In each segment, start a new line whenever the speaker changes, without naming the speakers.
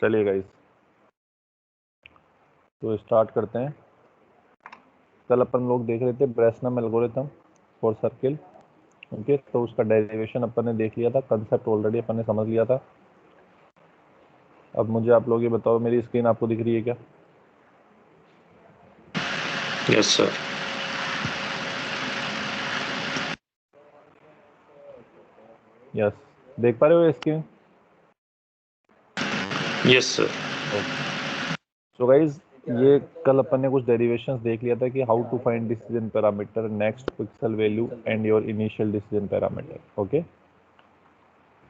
चलिए गाइस, तो स्टार्ट करते हैं। कल अपन लोग देख रहे थे ब्रेसनम एल्गोरिथम फॉर सर्किल। ओके, तो उसका डेरिवेशन अपन ने देख लिया था, कंसेप्ट ऑलरेडी अपन ने समझ लिया था। अब मुझे आप लोग ये बताओ, मेरी स्क्रीन आपको दिख रही है क्या?
Yes sir.
यस, देख पा रहे हो screen?
Yes sir.
So guys, ये कल अपन ने कुछ डेरिवेशंस देख लिया था कि how to find decision parameter, next pixel value and your initial decision parameter. Okay,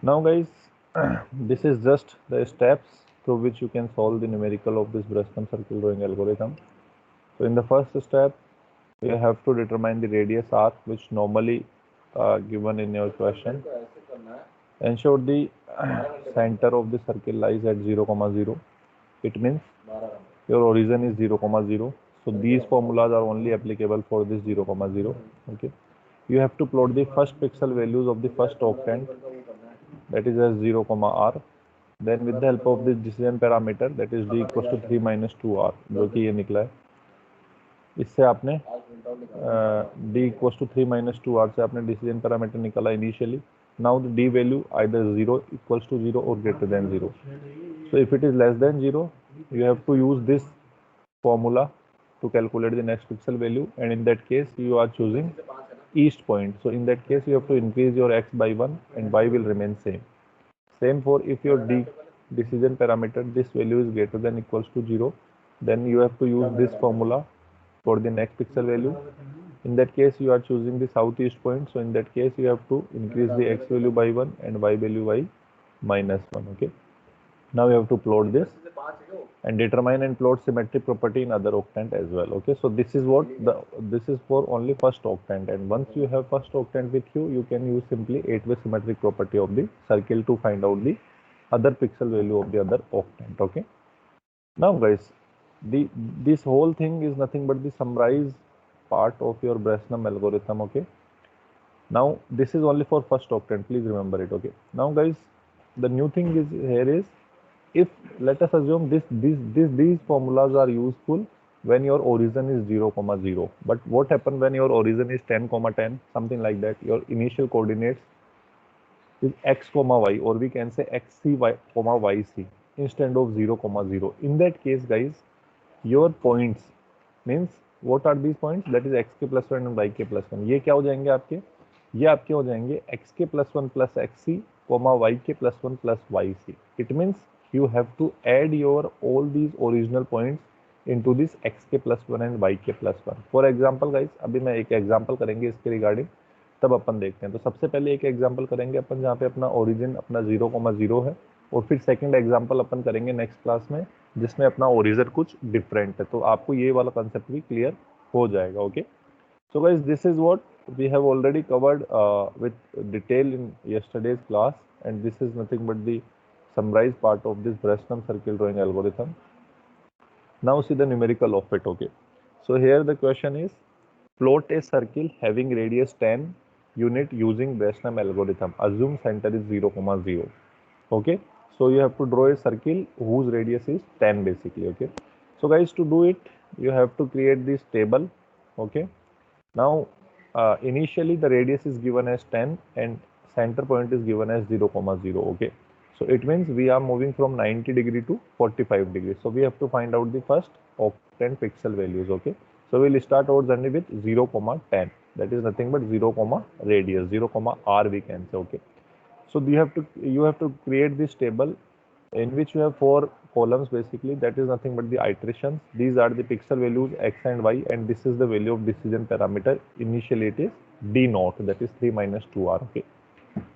now guys, this is just the steps through which you can solve the numerical of this Bressman circle drawing algorithm. So in the first step, you have to determine the radius r, which normally given in your question. Ensure the center of the circle lies at 0, 0. It means your origin is 0, 0. So these formulas are only applicable for this 0, 0. Okay. You have to plot the first pixel values of the first octant, that is as 0, r. Then with the help of this decision parameter, that is d equals to 3 minus 2r, जो कि ये निकला है। इससे आपने d equals to 3 minus 2r से आपने decision parameter निकाला initially. Now the d value either 0 equals to 0 or greater than 0. So if it is less than 0, you have to use this formula to calculate the next pixel value, and in that case you are choosing east point. So in that case you have to increase your x by 1 and y will remain same. Same for if your d decision parameter, this value is greater than equals to 0, then you have to use this formula for the next pixel value. In that case you are choosing the southeast point, so in that case you have to increase the x value by 1 and y value by minus 1. Okay, now you have to plot this and determine and plot symmetric property in other octant as well. Okay, so this is what this is for only first octant, and once you have first octant with you, you can use simply 8-way symmetric property of the circle to find out the other pixel value of the other octant. Okay, now guys, this whole thing is nothing but the summarized part of your Bressnum algorithm. Okay, now this is only for first octant, please remember it. Okay, now guys, the new thing is here is, if let us assume these formulas are useful when your origin is 0, 0, but what happen when your origin is 10, 10, something like that, your initial coordinates is x, y, or we can say xc, y, yc instead of 0, 0. In that case guys, your points means what are these points, that is xk plus 1 and yk plus 1, ये क्या हो जाएंगे आपके, ये आपके हो जाएंगे xk plus 1 plus xc, yk plus 1 plus yc. It means you have to add your all these original points into this xk plus 1 and yk plus 1. For example guys, अभी मैं एक example करेंगे इसके रिगार्डिंग, तब अपन देखते हैं। तो सबसे पहले एक एग्जांपल करेंगे अपन जहाँ पे अपना ओरिजिन अपना 0, 0 है, और फिर सेकंड एग्जांपल अपन करेंगे नेक्स्ट क्लास में जिसमें अपना ओरिजिन कुछ डिफरेंट है, तो आपको ये वाला कंसेप्ट भी क्लियर हो जाएगा। Okay, so guys, this is what we have already covered with detail in yesterday's class, and this is nothing but the summarized part of this Bressnum circle drawing algorithm. Now see the numerical of it. Okay, so here the question is, plot a circle having radius 10 unit using Bressnum algorithm. Assume center is 0, 0. Okay, so you have to draw a circle whose radius is 10 basically. Okay, so guys, to do it you have to create this table. Okay, now initially the radius is given as 10 and center point is given as 0, 0. Okay, so it means we are moving from 90 degree to 45 degrees. So we have to find out the first octant pixel values. Okay, so we'll start our journey with 0, 10. That is nothing but 0, radius, 0, r we can say. Okay, so you have to create this table in which you have 4 columns basically, that is nothing but the iterations. These are the pixel values x and y, and this is the value of decision parameter. Initially it is d naught, that is 3 minus 2r. Okay,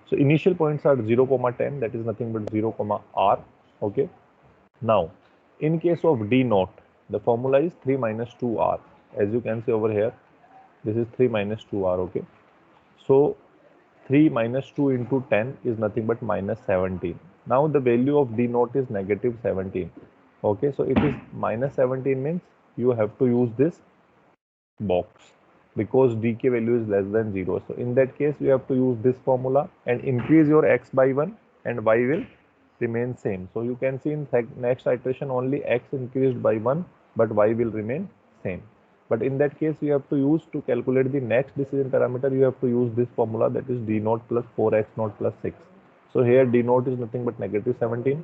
so initial points are 0, 10, that is nothing but 0, r. Okay, now in case of d naught, the formula is 3 minus 2r. As you can see over here, this is 3 minus 2r. Okay, so 3 minus 2 into 10 is nothing but minus 17. Now the value of d naught is negative 17. Okay, so it is minus 17 means you have to use this box because dk value is less than 0. So in that case you have to use this formula and increase your x by 1 and y will remain same. So you can see in next iteration only x increased by 1, but y will remain same. But in that case, you have to use, to calculate the next decision parameter, you have to use this formula, that is d naught plus 4x naught plus 6. So here d naught is nothing but negative 17,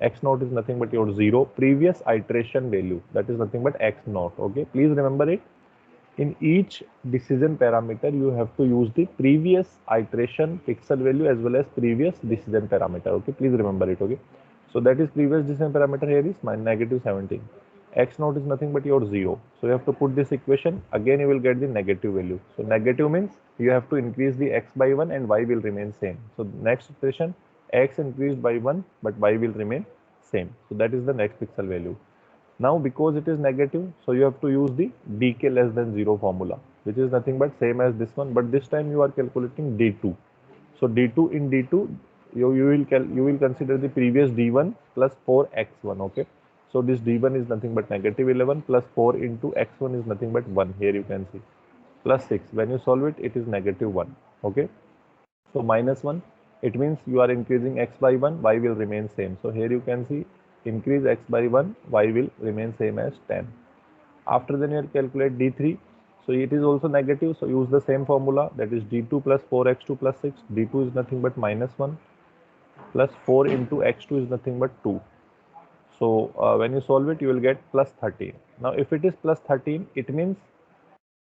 x naught is nothing but your 0 previous iteration value, that is nothing but x naught. Okay, please remember it. In each decision parameter, you have to use the previous iteration pixel value as well as previous decision parameter. Okay, please remember it. Okay, so that is previous decision parameter here is my negative 17. X naught is nothing but your 0. So you have to put this equation. Again, you will get the negative value. So negative means you have to increase the x by 1 and y will remain same. So next iteration, x increased by 1 but y will remain same. So that is the next pixel value. Now because it is negative, so you have to use the dk less than 0 formula, which is nothing but same as this one, but this time you are calculating d2. So d2 in d2, you will consider the previous d1 plus 4x1. Okay, so this d1 is nothing but negative 11 plus 4 into x1 is nothing but 1. Here you can see plus 6. When you solve it, it is negative 1. Okay, so minus 1, it means you are increasing x by 1, y will remain same. So here you can see increase x by 1, y will remain same as 10. After then you calculate d3. So it is also negative. So use the same formula, that is d2 plus 4x2 plus 6. d2 is nothing but minus 1 plus 4 into x2 is nothing but 2. So when you solve it, you will get plus 13. Now if it is plus 13, it means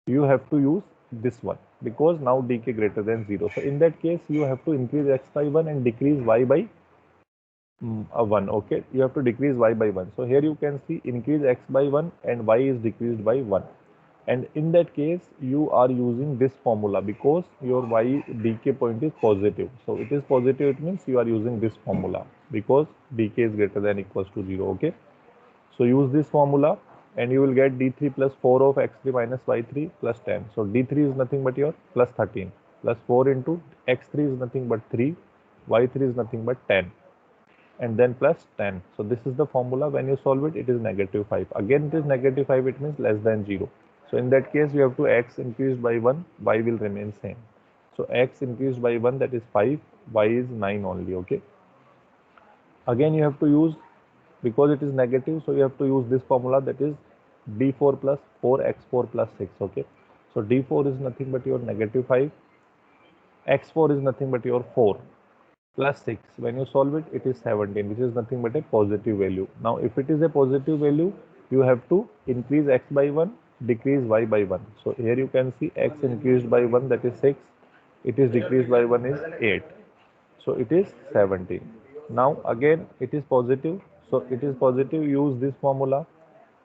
you have to use this one, because now dk greater than 0. So in that case, you have to increase x by 1 and decrease y by 1. Okay, you have to decrease y by 1. So here you can see increase x by 1 and y is decreased by 1. And in that case, you are using this formula because your y dk point is positive. So it is positive, it means you are using this formula because dk is greater than equals to 0. Okay, so use this formula and you will get d3 plus 4 of x3 minus y3 plus 10. So d3 is nothing but your plus 13 plus 4 into x3 is nothing but 3, y3 is nothing but 10, and then plus 10. So this is the formula. When you solve it, it is negative 5. Again, it is negative 5, it means less than 0. So in that case, you have to x increased by 1, y will remain same. So x increased by 1, that is 5, y is 9 only. Okay, again you have to use, because it is negative, so you have to use this formula, that is d4 plus 4x4 plus 6. Okay, so d4 is nothing but your negative 5, x4 is nothing but your 4 plus 6. When you solve it, it is 17, which is nothing but a positive value. Now if it is a positive value, you have to increase x by 1, decrease y by 1. So here you can see x increased by 1, that is 6, it is decreased by 1 is 8, so it is 17. Now again it is positive, so it is positive, use this formula.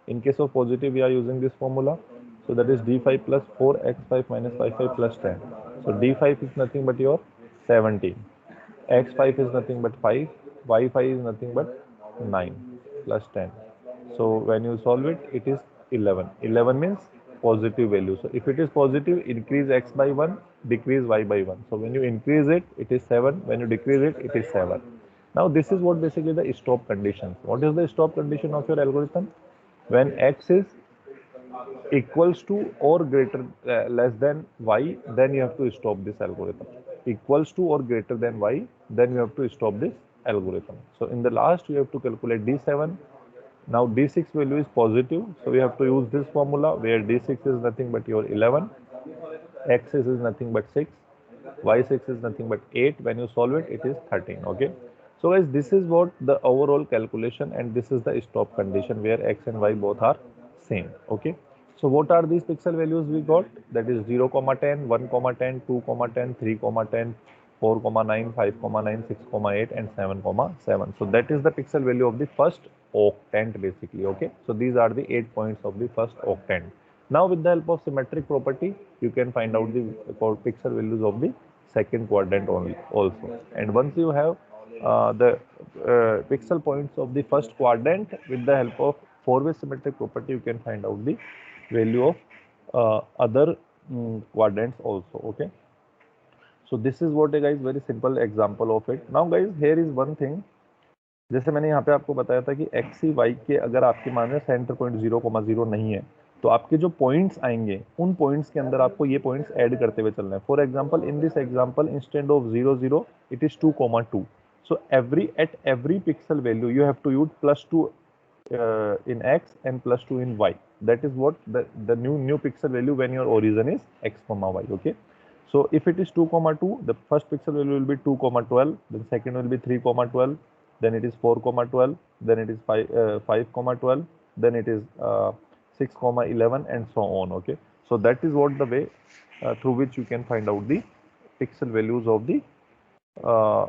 In case of positive, we are using this formula, so that is d5 plus 4x5 minus y5 plus 10. So d5 is nothing but your 17, x5 is nothing but 5, y5 is nothing but 9 plus 10. So when you solve it, it is 11. 11 means positive value. So if it is positive, increase x by 1, decrease y by 1. So when you increase it, it is 7. When you decrease it, it is 7. Now this is what basically the stop condition. What is the stop condition of your algorithm? When x is equals to or greater less than y, then you have to stop this algorithm. Equals to or greater than y, then you have to stop this algorithm. So in the last, you have to calculate d7. Now d6 value is positive, so we have to use this formula where d6 is nothing but your 11, x6 is nothing but 6, y6 is nothing but 8. When you solve it, it is 13. Okay, so guys, this is what the overall calculation, and this is the stop condition where x and y both are same. Okay, so what are these pixel values we got? That is 0, 10, 1, 10, 2, 10, 3, 10, 4, 9, 5, 9, 6, 8, and 7, 7. So that is the pixel value of the first octant basically. Okay, so these are the 8 points of the first octant. Now with the help of symmetric property, you can find out the pixel values of the second quadrant only also. And once you have the pixel points of the first quadrant, with the help of four-way symmetric property, you can find out the value of other quadrants also. Okay, so this is what, guys, very simple example of it. Now guys, here is one thing. जैसे मैंने यहाँ पे आपको बताया था कि x Y के अगर आपके मान में सेंटर पॉइंट 0,0 नहीं है, तो आपके जो पॉइंट्स आएंगे उन पॉइंट्स के अंदर आपको ये पॉइंट्स ऐड करते हुए चलना है. For example in this example instead of 0, 0 it is 2,2. So at every pixel value you have to use +2 in x and +2 in y. That is what the new pixel value when your origin is x comma y. Okay. So if it is 2 comma 2, the first pixel value will be 2 comma 12, then second will be 3 comma 12, then it is 4 comma 12, then it is 5 comma 12, then it is 6 comma 11, and so on. Okay. So that is what the way through which you can find out the pixel values of the uh,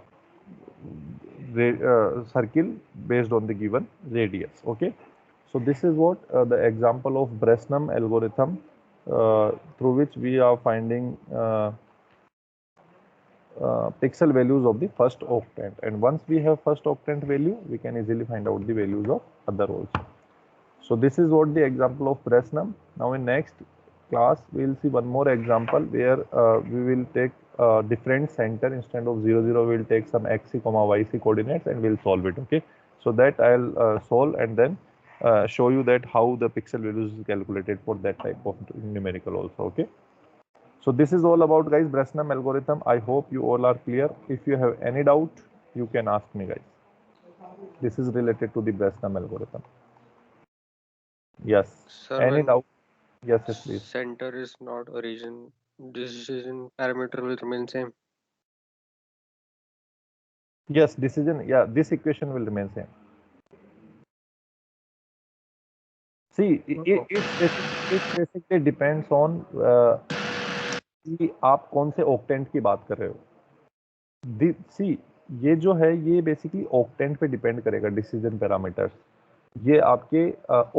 circle based on the given radius. Okay. So this is what the example of Bresnam algorithm through which we are finding pixel values of the first octant, and once we have first octant value, we can easily find out the values of other also. So this is what the example of Bresnam. Now in next class we will see one more example where we will take different center. Instead of 0 0, we will take some xc comma yc coordinates and we'll solve it. Okay, so that I'll solve and then show you that how the pixel values is calculated for that type of numerical also. Okay, so this is all about, guys, Bresnam algorithm. I hope you all are clear. If you have any doubt, you can ask me, guys. This is related to the Bresnam algorithm. Yes.
Sir,
Any
when
doubt? Yes, yes, please.
center is not origin, decision parameter will remain same.
Yes, decision. Yeah, this equation will remain same. See, it basically depends on कि आप कौन से octant की बात कर रहे हो. सी, ये जो है ये बेसिकली ऑक्टेंट पे डिपेंड करेगा. डिसीजन पैरामीटर्स ये आपके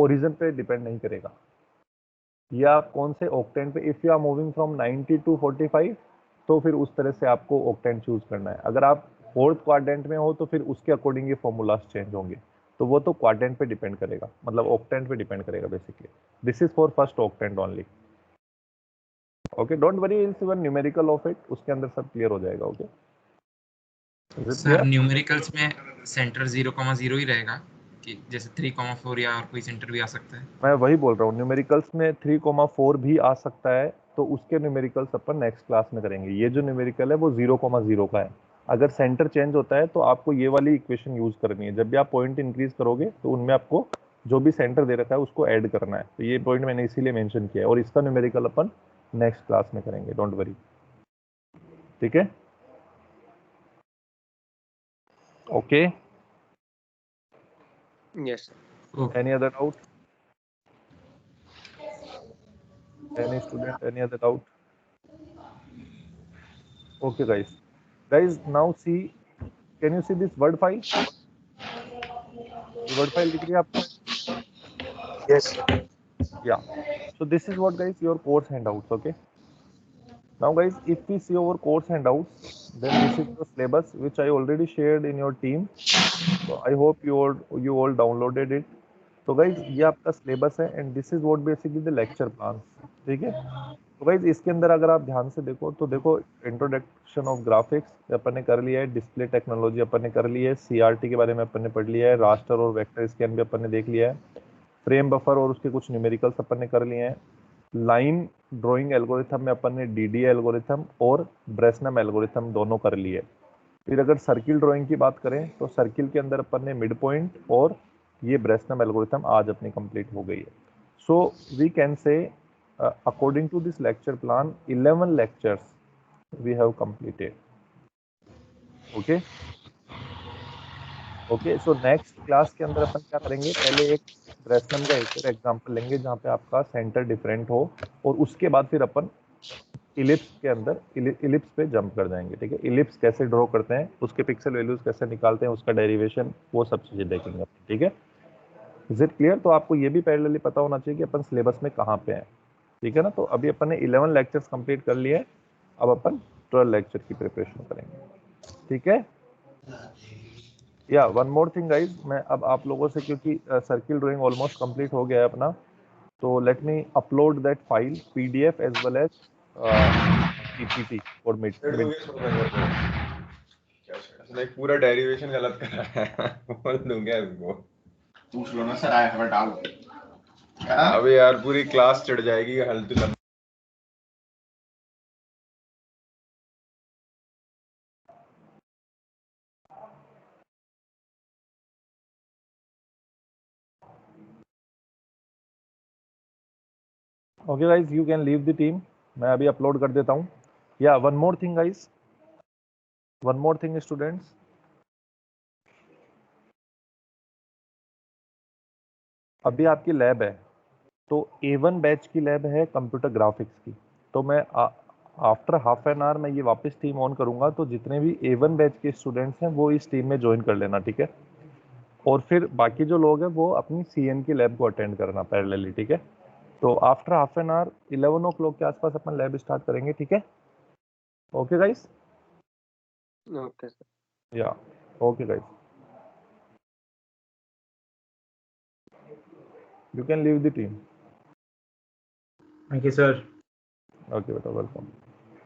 ओरिजिन पे डिपेंड नहीं करेगा. ये आप कौन से ऑक्टेंट पे, if you are moving from 90 to 45, तो फिर उस तरह से आपको ऑक्टेंट चूज करना है. अगर आप फोर्थ क्वाड्रेंट में हो तो फिर उसके अकॉर्डिंग ये फॉर्मूलाज चेंज होंगे. तो वो तो क्वाड्रेंट पे डिपेंड करेगा, मतलब ऑक्टेंट पे डिपेंड करेगा basically. This is for first octant only. Okay, don't worry, it's one numerical of it, उसके अंदर सब क्लियर हो जाएगा. ओके
सर, न्यूमेरिकल्स में सेंटर 0,0 ही रहेगा कि जैसे 3,4 या और कोई सेंटर भी आ सकता है?
मैं वही बोल रहा हूँ, न्यूमेरिकल्स में 3,4 भी आ सकता है, तो उसके न्यूमेरिकल्स अपन नेक्स्ट क्लास में करेंगे. ये जो न्यूमेरिकल है वो 0,0 का है. अगर सेंटर चेंज होता है तो आपको ये वाली इक्वेशन यूज करनी है. जब भी आप पॉइंट इंक्रीज करोगे तो उनमें आपको जो भी सेंटर दे रखा है उसको ऐड करना है. तो ये पॉइंट मैंने इसीलिए मेंशन किया है, और इसका न्यूमेरिकल अपन नेक्स्ट क्लास में करेंगे. Don't worry. ठीक है. Okay.
Yes.
Any other doubt? Any student? Any other doubt? Okay, guys. Guys, now see. Can you see this word file? The word file दिख रही है आपको?
Yes.
Yeah. So this is what, guys, your course handouts. Okay. Now, guys, if we see our course handouts, then this is the syllabus which I already shared in your team. So I hope you all downloaded it. तो guys ये आपका syllabus है, and this is what basically the lecture plan. ठीक है. तो guys इसके अंदर अगर आप ध्यान से देखो तो देखो, इंट्रोडक्शन ऑफ ग्राफिक्स अपन ने कर लिया है, डिस्प्ले टेक्नोलॉजी अपन ने कर ली है, सीआरटी के बारे में अपन ने पढ़ लिया है, रास्टर और वेक्टर स्कैन भी अपन ने देख लिया है, फ्रेम बफर और उसके कुछ न्यूमेरिकल्स अपन ने कर लिए हैं, लाइन ड्राइंग एल्गोरिथम में अपन ने डीडीए एल्गोरिथम और ब्रेसनम एल्गोरिथम दोनों कर लिए. फिर अगर सर्किल ड्राइंग की बात करें तो सर्किल के अंदर अपन ने मिड पॉइंट और ये ब्रेसनम एल्गोरिथम आज अपनी कंप्लीट हो गई है. So we can say according to this lecture plan 11 lectures we have completed. Okay. Okay. So next class के अंदर अपन क्या करेंगे, पहले एक ब्रेसनम का एक एग्जांपल लेंगे जहाँ पे आपका सेंटर डिफरेंट हो, और उसके बाद फिर अपन इलिप्स के अंदर इलिप्स पे जंप कर जाएंगे. ठीक है. इलिप्स कैसे ड्रॉ करते हैं, उसके पिक्सल वैल्यूज कैसे निकालते हैं, उसका डेरिवेशन, वो सब चीजें देखेंगे. ठीक है. Is it clear? तो आपको ये भी पैरेलली पता होना चाहिए कि अपन सिलेबस में कहाँ पे हैं. ठीक है ना. तो अभी अपन ने 11 लेक्चर्स कंप्लीट कर लिए हैं, अब अपन 12 लेक्चर की प्रिपरेशन करेंगे. ठीक है. या वन मोर थिंग गाइज, मैं अब आप लोगों से, क्योंकि सर्किल ड्राइंग ऑलमोस्ट कंप्लीट हो गया है अपना, तो let me upload that file PDF as well as PPT और मिड.
पूरा डेरिवेशन गलत कर रहा है. बोल दूंगा इसको. पूछ लो ना sir, I have a doubt. अबे यार पूरी क्लास चढ़ जाएगी हल्दी.
Okay guys, you can leave the team. मैं अभी अपलोड कर देता हूँ। या one more thing guys, one more thing students, अभी आपकी लैब है तो A1 बैच की लैब है कंप्यूटर ग्राफिक्स की। तो मैं आफ्टर हाफ एन आवर मैं ये वापस टीम ऑन करूंगा, तो जितने भी A1 बैच के स्टूडेंट्स हैं वो इस टीम में ज्वाइन कर लेना, ठीक है। और फिर बाकी जो लोग हैं वो अपनी CN की लैब को अटेंड करना पैरेलली, ठीक है। तो after half an hour 11 o'clock के आसपास अपन लैब स्टार्ट करेंगे, ठीक है। Okay guys,
okay sir.
Yeah okay guys, you can leave the team.
Thank you, sir.
Okay, बेटा, वेलकम।